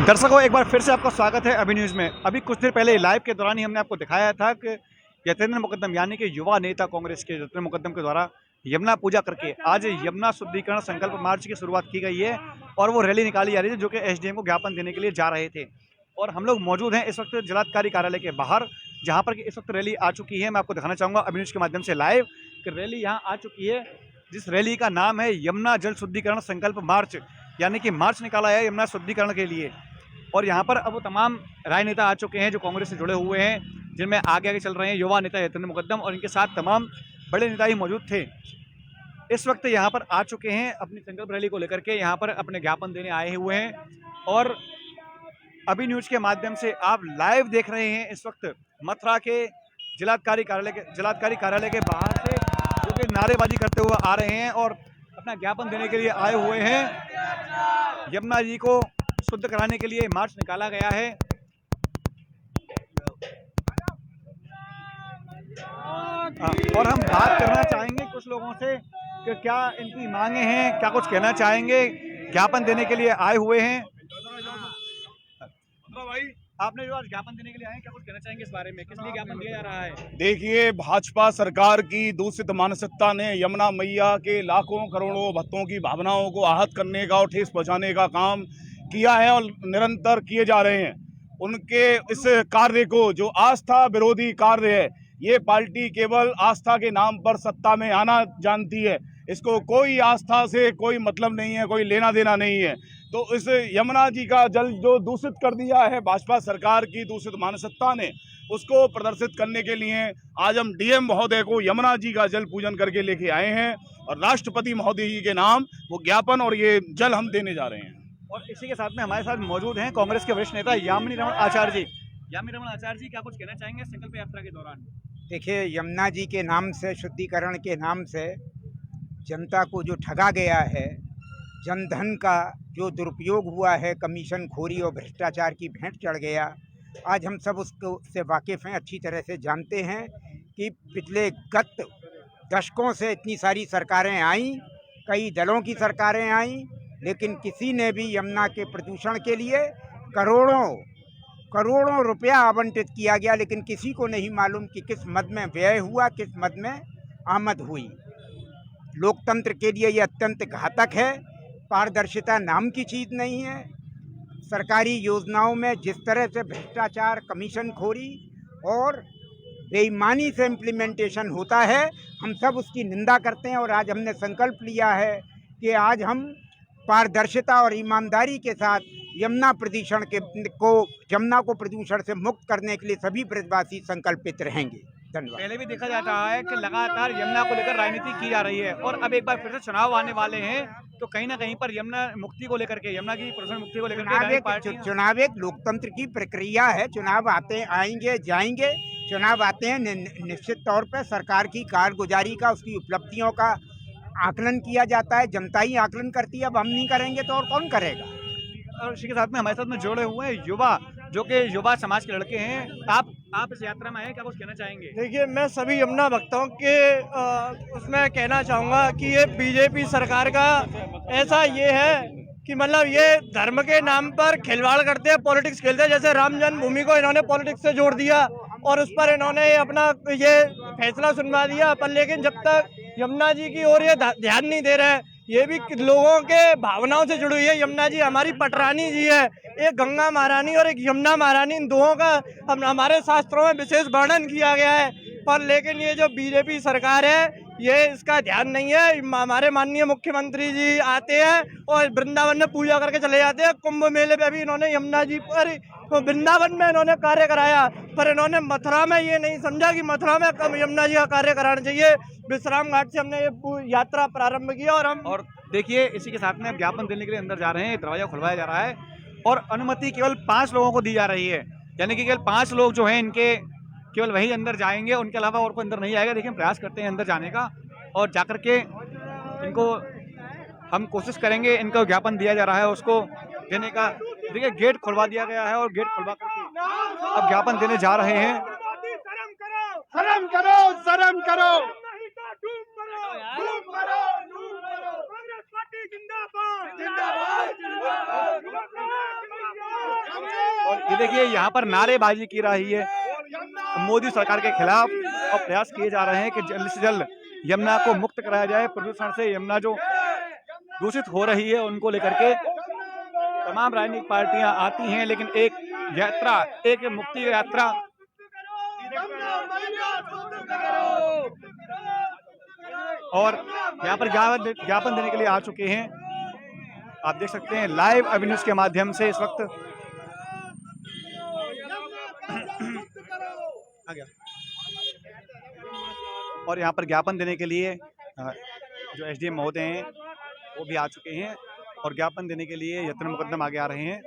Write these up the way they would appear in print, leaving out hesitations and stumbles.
दर्शकों, एक बार फिर से आपका स्वागत है अभी न्यूज़ में। अभी कुछ देर पहले लाइव के दौरान ही हमने आपको दिखाया था कि यतेंद्र मुकद्दम यानी कि युवा नेता कांग्रेस के यतेंद्र मुकद्दम के द्वारा यमुना पूजा करके आज यमुना शुद्धिकरण संकल्प मार्च की शुरुआत की गई है और वो रैली निकाली जा रही है जो कि एसडीएम को ज्ञापन देने के लिए जा रहे थे। और हम लोग मौजूद हैं इस वक्त जिलाधिकारी कार्यालय के बाहर, जहाँ पर कि इस वक्त रैली आ चुकी है। मैं आपको दिखाना चाहूँगा अभी न्यूज़ के माध्यम से लाइव कि रैली यहाँ आ चुकी है, जिस रैली का नाम है यमुना जल शुद्धिकरण संकल्प मार्च, यानी कि मार्च निकाला है यमुना शुद्धिकरण के लिए। और यहाँ पर अब वो तमाम राजनेता आ चुके हैं जो कांग्रेस से जुड़े हुए हैं, जिनमें आगे आगे चल रहे हैं युवा नेता यतेंद्र मुकद्दम, और इनके साथ तमाम बड़े नेता ही मौजूद थे। इस वक्त यहाँ पर आ चुके हैं अपनी संकल्प रैली को लेकर के, यहाँ पर अपने ज्ञापन देने आए हुए हैं। और अभी न्यूज़ के माध्यम से आप लाइव देख रहे हैं इस वक्त मथुरा के जिलाधिकारी कार्यालय के बाहर से जो कि नारेबाजी करते हुए आ रहे हैं और अपना ज्ञापन देने के लिए आए हुए हैं। यमुना जी को शुद्ध कराने के लिए मार्च निकाला गया है। और हम बात करना चाहेंगे कुछ लोगों से कि क्या इनकी मांगे हैं, क्या कुछ कहना चाहेंगे। ज्ञापन देने के लिए आए हुए हैं। आपने जो आज ज्ञापन देने के लिए आए हैं, क्या कुछ कहना चाहेंगे इस बारे में, किस लिए ज्ञापन दिया जा रहा है? देखिए, भाजपा सरकार की दूषित मानसिकता ने यमुना मैया के लाखों करोड़ों भक्तों की भावनाओं को आहत करने का और ठेस पहुंचाने का काम किया है और निरंतर किए जा रहे हैं। उनके इस कार्य को, जो आस्था विरोधी कार्य है, ये पार्टी केवल आस्था के नाम पर सत्ता में आना जानती है। इसको कोई आस्था से कोई मतलब नहीं है, कोई लेना देना नहीं है। तो इस यमुना जी का जल जो दूषित कर दिया है भाजपा सरकार की दूषित मानसिकता ने, उसको प्रदर्शित करने के लिए आज हम डीएम महोदय को यमुना जी का जल पूजन करके लेके आए हैं और राष्ट्रपति महोदय जी के नाम वो ज्ञापन और ये जल हम देने जा रहे हैं। और इसी के साथ में हमारे साथ मौजूद हैं कांग्रेस के वरिष्ठ नेता यामिनी रमण आचार्य जी। यामिनी रमण आचार्य जी, क्या कुछ कहना चाहेंगे संकल्प यात्रा के दौरान? देखिए, यमुना जी के नाम से, शुद्धिकरण के नाम से जनता को जो ठगा गया है, जनधन का जो दुरुपयोग हुआ है, कमीशन खोरी और भ्रष्टाचार की भेंट चढ़ गया, आज हम सब उससे वाकिफ़ हैं, अच्छी तरह से जानते हैं कि पिछले गत दशकों से इतनी सारी सरकारें आईं, कई दलों की सरकारें आईं, लेकिन किसी ने भी यमुना के प्रदूषण के लिए करोड़ों रुपया आवंटित किया गया, लेकिन किसी को नहीं मालूम कि किस मद में व्यय हुआ, किस मद में आमद हुई। लोकतंत्र के लिए ये अत्यंत घातक है। पारदर्शिता नाम की चीज़ नहीं है। सरकारी योजनाओं में जिस तरह से भ्रष्टाचार, कमीशन खोरी और बेईमानी से इम्प्लीमेंटेशन होता है, हम सब उसकी निंदा करते हैं। और आज हमने संकल्प लिया है कि आज हम पारदर्शिता और ईमानदारी के साथ यमुना को प्रदूषण से मुक्त करने के लिए सभी ब्रजवासी संकल्पित रहेंगे। धन्यवाद। पहले भी देखा जाता है कि लगातार यमुना को लेकर राजनीति की जा रही है और अब एक बार फिर से चुनाव आने वाले हैं, तो कहीं ना कहीं पर यमुना मुक्ति को लेकर के, यमुना की प्रदूषण मुक्ति को लेकर चुनाव एक लोकतंत्र की प्रक्रिया है। चुनाव आएंगे जाएंगे। चुनाव आते हैं, निश्चित तौर पर सरकार की कारगुजारी का, उसकी उपलब्धियों का आकलन किया जाता है। जनता ही आकलन करती है। अब हम नहीं करेंगे तो और कौन करेगा? और इसी के साथ में हमारे साथ में जुड़े हुए हैं युवा, जो कि युवा समाज के लड़के हैं। आप इस यात्रा में आए, क्या कुछ कहना चाहेंगे? देखिए, मैं सभी यमुना भक्तों के उसमें कहना चाहूँगा कि ये बीजेपी सरकार का ऐसा ये है कि मतलब ये धर्म के नाम पर खिलवाड़ करते हैं, पॉलिटिक्स खेलते हैं। जैसे राम जन्मभूमि को इन्होंने पॉलिटिक्स से जोड़ दिया और उस पर इन्होंने अपना ये फैसला सुनवा दिया, पर लेकिन जब तक यमुना जी की ओर ये ध्यान नहीं दे रहे। ये भी लोगों के भावनाओं से जुड़ी हुई है। यमुना जी हमारी पटरानी जी है, एक गंगा महारानी और एक यमुना महारानी, इन दोनों का हमारे शास्त्रों में विशेष वर्णन किया गया है। पर लेकिन ये जो बीजेपी सरकार है, ये इसका ध्यान नहीं है। हमारे माननीय मुख्यमंत्री जी आते हैं और वृंदावन में पूजा करके चले जाते हैं। कुंभ मेले पे भी इन्होंने यमुना जी पर, वृंदावन में इन्होंने कार्य कराया, पर इन्होंने मथुरा में ये नहीं समझा कि मथुरा में कब यमुना जी का कार्य कराना चाहिए। विश्राम घाट से हमने ये यात्रा प्रारंभ किया और देखिए, इसी के साथ में ज्ञापन देने के लिए अंदर जा रहे हैं। दरवाजा खुलवाया जा रहा है और अनुमति केवल 5 लोगों को दी जा रही है, यानी कि केवल 5 लोग जो हैं इनके केवल वही अंदर जाएंगे, उनके अलावा और कोई अंदर नहीं आएगा। देखिए, प्रयास करते हैं अंदर जाने का और जाकर के इनको हम कोशिश करेंगे, इनको ज्ञापन दिया जा रहा है उसको देने का। देखिए, गेट खुलवा दिया गया है और गेट खुलवा करके अब ज्ञापन देने जा रहे हैं। शर्म करो, शर्म करो। जिंदाबाद जिंदाबाद। और ये देखिए यहाँ पर नारेबाजी की रही है मोदी सरकार के खिलाफ और प्रयास किए जा रहे हैं कि जल्द से जल्द यमुना को मुक्त कराया जाए प्रदूषण से। यमुना जो दूषित हो रही है उनको लेकर के तमाम राजनीतिक पार्टियां आती हैं, लेकिन एक यात्रा, एक मुक्ति यात्रा और यहाँ पर ज्ञापन देने के लिए आ चुके हैं। आप देख सकते हैं लाइव अभी न्यूज़ के माध्यम से इस वक्त आ गया और यहाँ पर ज्ञापन देने के लिए जो एसडीएम महोदय हैं वो भी आ चुके हैं और ज्ञापन देने के लिए यत्न मुकद्दम आगे आ रहे हैं।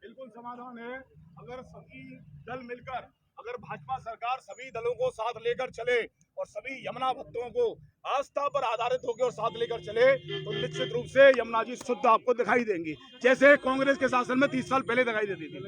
बिल्कुल समाधान है। अगर सभी दल मिलकर, अगर भाजपा सरकार सभी दलों को साथ लेकर चले और सभी यमुना भक्तों को आस्था पर आधारित होकर और साथ लेकर चले तो निश्चित रूप से यमुना जी शुद्ध आपको दिखाई देंगी, जैसे कांग्रेस के शासन में 30 साल पहले दिखाई देती थी।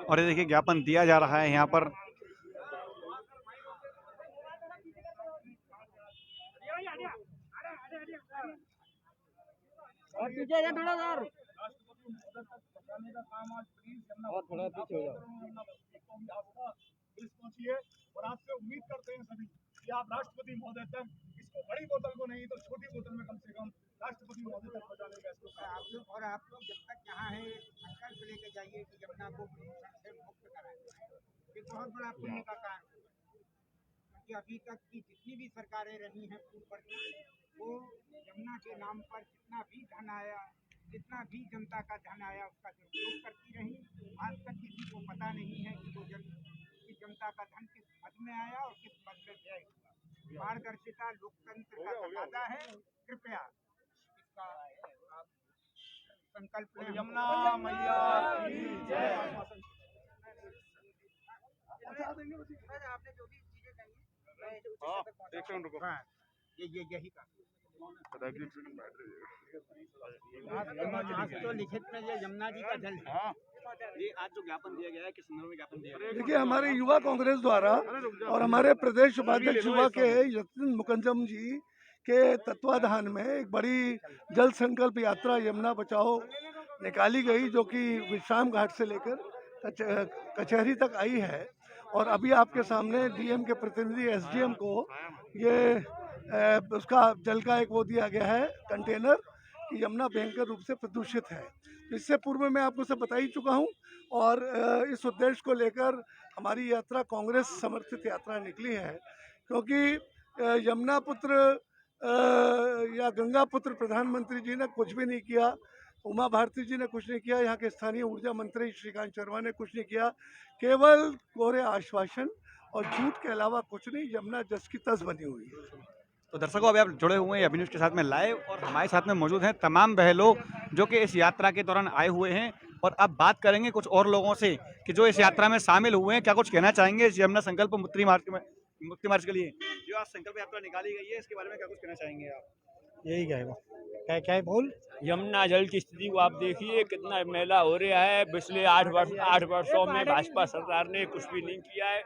और ये देखिए ज्ञापन दिया जा रहा है यहाँ पर। और पीछे जा थोड़ा सर, और थोड़ा पीछे हो जाओ। और आपसे उम्मीद करते हैं सभी कि आप राष्ट्रपति महोदय तक इसको बड़ी बोतल को नहीं तो छोटी बोतल में कम से कम राष्ट्रपति महोदय तक पहुंचाने का आप लोग जब तक यहाँ है संकल्प लेके जाइए कि यमुना को प्रदूषण से मुक्त कराएं। ये बहुत बड़ा पुण्य का कार्य है, क्योंकि अभी तक की जितनी भी सरकारें रही हैं पूर्व वो यमुना के नाम पर जितना भी धन आया, जितना भी जनता का धन आया उसका दुरुपयोग करती रही। आज तक किसी को पता नहीं है कि वो जनता का धन किस पद में आया और किस पद में व्यय हुआ। पारदर्शिता लोकतंत्र का तकाजा है। कृपया इसका आप संकल्प लें। यमुना मैया की जय। आपने जो भी चीजें कही यही का आज तो लिखित में ये यमुना जी का जल है। ये आज जो ज्ञापन दिया गया है किस संदर्भ में ज्ञापन दिया गया है? देखिए, हमारे युवा कांग्रेस द्वारा और हमारे प्रदेश उपाध्यक्ष युवा के यत्न मुकद्दम जी के तत्वाधान में एक बड़ी जल संकल्प यात्रा यमुना बचाओ निकाली गई, जो कि विश्राम घाट से लेकर कचहरी तक आई है। और अभी आपके सामने डीएम के प्रतिनिधि एसडीएम को ये उसका जल का एक वो दिया गया है कंटेनर कि यमुना भयंकर रूप से प्रदूषित है। इससे पूर्व मैं आपको सब बता ही चुका हूँ और इस उद्देश्य को लेकर हमारी यात्रा कांग्रेस समर्थित यात्रा निकली है, क्योंकि यमुना पुत्र या गंगा पुत्र प्रधानमंत्री जी ने कुछ भी नहीं किया, उमा भारती जी ने कुछ नहीं किया, यहाँ के स्थानीय ऊर्जा मंत्री श्रीकांत शर्मा ने कुछ नहीं किया, केवल कोरे आश्वासन और झूठ के अलावा कुछ नहीं। यमुना जस की तस बनी हुई है। तो दर्शकों, अभी आप जुड़े हुए हैं अभी न्यूज़ के साथ में लाइव और हमारे साथ में मौजूद हैं तमाम वह लोग जो कि इस यात्रा के दौरान आए हुए हैं और अब बात करेंगे कुछ और लोगों से कि जो इस यात्रा में शामिल हुए हैं, क्या कुछ कहना चाहेंगे इस यमुना संकल्प मुक्ति मार्च के लिए जो आज संकल्प यात्रा निकाली गई है, इसके बारे में क्या कुछ कहना चाहेंगे आप? यही कहेगा क्या है बोल। यमुना जल की स्थिति को आप देखिए, कितना मेला हो रहा है। पिछले 8 वर्षों में भाजपा सरकार ने कुछ भी नहीं किया है,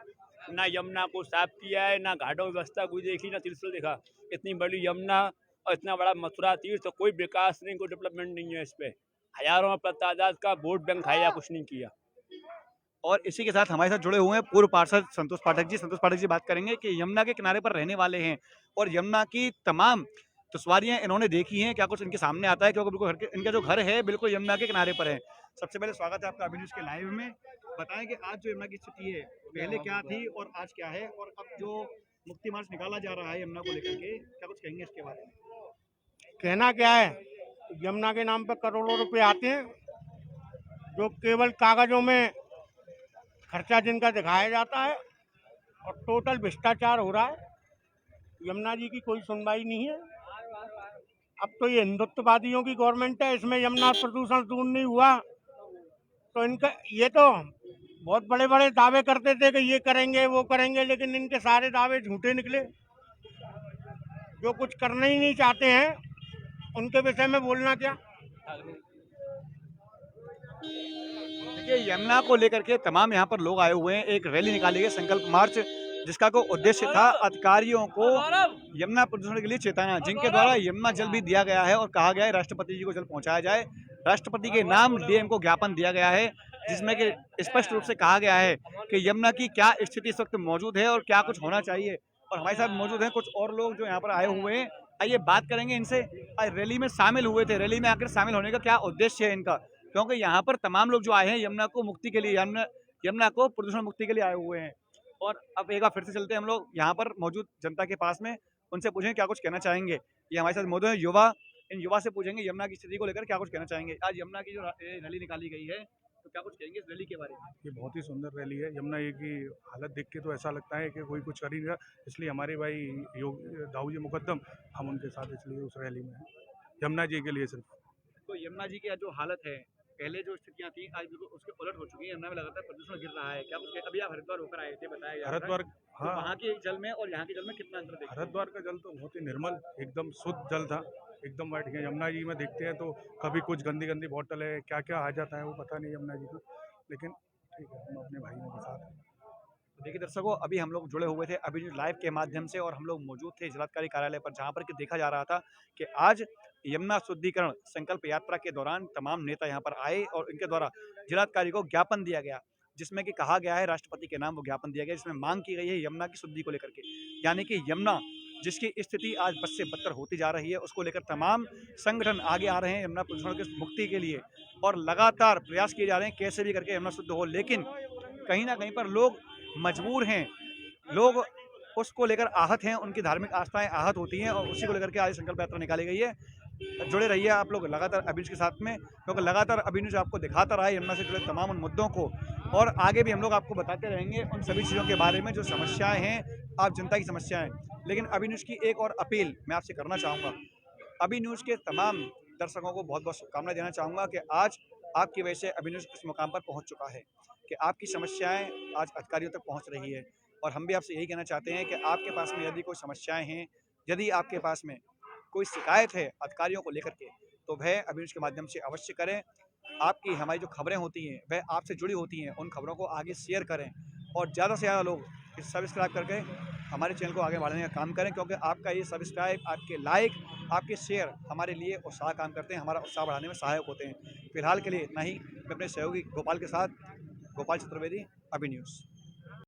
ना यमुना को साफ किया है, ना घाटों व्यवस्था कोई देखी, ना त्रिशूल देखा। इतनी बड़ी यमुना और इतना बड़ा मथुरा तीर्थ, तो कोई विकास नहीं, कोई डेवलपमेंट नहीं है। इस पे हजारों में तादाद का वोट बैंक खाया, कुछ नहीं किया। और इसी के साथ हमारे साथ जुड़े हुए हैं पूर्व पार्षद संतोष पाठक जी। संतोष पाठक जी बात करेंगे कि यमुना के किनारे पर रहने वाले हैं और यमुना की तमाम दुश्वारियां इन्होंने देखी हैं, क्या कुछ इनके सामने आता है, क्योंकि बिल्कुल इनका जो घर है बिल्कुल यमुना के किनारे पर है। सबसे पहले स्वागत है आपका अभी न्यूज़ के लाइव में। बताएं कि आज जो यमुना की स्थिति है पहले क्या थी और आज क्या है, और अब जो मुक्ति मार्च निकाला जा रहा है यमुना को लेकर के, क्या कुछ कहेंगे इसके बारे में? कहना क्या है, यमुना के नाम पर करोड़ों रुपए आते हैं जो केवल कागजों में खर्चा जिनका दिखाया जाता है, और टोटल भ्रष्टाचार हो रहा है। यमुना जी की कोई सुनवाई नहीं है। अब तो ये हिंदुत्ववादियों की गवर्नमेंट है, इसमें यमुना प्रदूषण दूर नहीं हुआ तो इनका ये तो बहुत बड़े बड़े दावे करते थे कि ये करेंगे वो करेंगे, लेकिन इनके सारे दावे झूठे निकले। जो कुछ करना ही नहीं चाहते हैं उनके विषय में बोलना क्या। देखिए, यमुना को लेकर के तमाम यहाँ पर लोग आए हुए हैं। एक रैली निकाली गई, संकल्प मार्च, जिसका को उद्देश्य था अधिकारियों को यमुना प्रदूषण के लिए चेताना, जिनके द्वारा यमुना जल भी दिया गया है और कहा गया है राष्ट्रपति जी को जल पहुंचाया जाए। राष्ट्रपति के नाम डीएम को ज्ञापन दिया गया है, जिसमें कि स्पष्ट रूप से कहा गया है कि यमुना की क्या स्थिति इस वक्त मौजूद है और क्या कुछ होना चाहिए। और हमारे साथ मौजूद हैं कुछ और लोग जो यहाँ पर आए हुए हैं। आइए बात करेंगे इनसे। आज रैली में शामिल हुए थे, रैली में आकर शामिल होने का क्या उद्देश्य है इनका, क्योंकि यहाँ पर तमाम लोग जो आए हैं यमुना को मुक्ति के लिए, यमुना को प्रदूषण मुक्ति के लिए आए हुए हैं। और अब एक बार फिर से चलते हैं हम लोग यहाँ पर मौजूद जनता के पास में, उनसे पूछेंगे क्या कुछ कहना चाहेंगे। ये हमारे साथ मौजूद है युवा, इन युवा से पूछेंगे यमुना की स्थिति को लेकर क्या कुछ कहना चाहेंगे। आज यमुना की जो रैली निकाली गई है, तो क्या कुछ कहेंगे इस रैली के बारे में। ये बहुत ही सुंदर रैली है। यमुना ये की हालत देख के तो ऐसा लगता है कि कोई कुछ कर ही नहीं रहा, इसलिए हमारे भाई दाऊ जी मुकद्दम, हम उनके साथ इसलिए उस रैली में हैं, यमुना जी के लिए सिर्फ। तो यमुना जी की जो हालत है, पहले जो स्थितियां थी आज बिल्कुल उसके उलट हो चुकी है। यमुना में लगातार प्रदूषण गिर रहा है, क्या कुछ अभी आप हरिद्वार होकर आए थे, बताया जा रहा है। हरिद्वार, तो हाँ, वहाँ के जल में और यहाँ के जल में कितना अंतर देखा। हरिद्वार का जल तो बहुत ही निर्मल, एकदम शुद्ध जल था, एकदम वाइट है। यमुना जी में देखते हैं तो कभी कुछ गंदी गंदी बॉटल है, क्या क्या आ जाता है वो पता नहीं यमुना जी को, लेकिन ठीक है, हम अपने भाइयों के साथ हैं। देखिए दर्शकों, अभी हम लोग जुड़े हुए थे अभी न्यूज़ लाइव के माध्यम से, और हम लोग मौजूद थे जिलाधिकारी कार्यालय पर, जहां पर कि देखा जा रहा था कि आज यमुना शुद्धिकरण संकल्प यात्रा के दौरान तमाम नेता यहां पर आए और इनके द्वारा जिलाधिकारी को ज्ञापन दिया गया, जिसमें कि कहा गया है राष्ट्रपति के नाम वो ज्ञापन दिया गया, जिसमें मांग की गई है यमुना की शुद्धि को लेकर के। यानी कि यमुना जिसकी स्थिति आज बद से बदतर होती जा रही है, उसको लेकर तमाम संगठन आगे आ रहे हैं यमुना प्रदूषण की मुक्ति के लिए, और लगातार प्रयास किए जा रहे हैं कैसे भी करके यमुना शुद्ध हो। लेकिन कहीं ना कहीं पर लोग मजबूर हैं, लोग उसको लेकर आहत हैं, उनकी धार्मिक आस्थाएं आहत होती हैं, और उसी को लेकर के आज संकल्प यात्रा निकाली गई है। जुड़े रहिए आप लोग लगातार अभिन्यूज के साथ में, क्योंकि लगातार अभिन्यूज आपको दिखाता रहा है यमुना से जुड़े तमाम उन मुद्दों को, और आगे भी हम लोग आपको बताते रहेंगे उन सभी चीज़ों के बारे में जो समस्याएं हैं, आप जनता की समस्याएं। लेकिन अभिन्यूज की एक और अपील मैं आपसे करना चाहूँगा, अभिन्यूज के तमाम दर्शकों को बहुत बहुत शुभकामनाएं देना चाहूँगा कि आज आपकी वजह से अभिन्यूज इस मुकाम पर पहुँच चुका है कि आपकी समस्याएं आज अधिकारियों तक पहुंच रही है। और हम भी आपसे यही कहना चाहते हैं कि आपके पास में यदि कोई समस्याएं हैं, यदि आपके पास में कोई शिकायत है अधिकारियों को लेकर के, तो वह अभिन्यूज के माध्यम से अवश्य करें। आपकी हमारी जो खबरें होती हैं वह आपसे जुड़ी होती हैं, उन खबरों को आगे शेयर करें, और ज़्यादा से ज़्यादा लोग इस सब्सक्राइब करके हमारे चैनल को आगे बढ़ाने का काम करें, क्योंकि आपका ये सब्सक्राइब, आपके लाइक, आपके शेयर हमारे लिए उत्साह काम करते हैं, हमारा उत्साह बढ़ाने में सहायक होते हैं। फिलहाल के लिए इतना ही। मैं अपने सहयोगी गोपाल के साथ, गोपाल चतुर्वेदी, अभिन्यूज।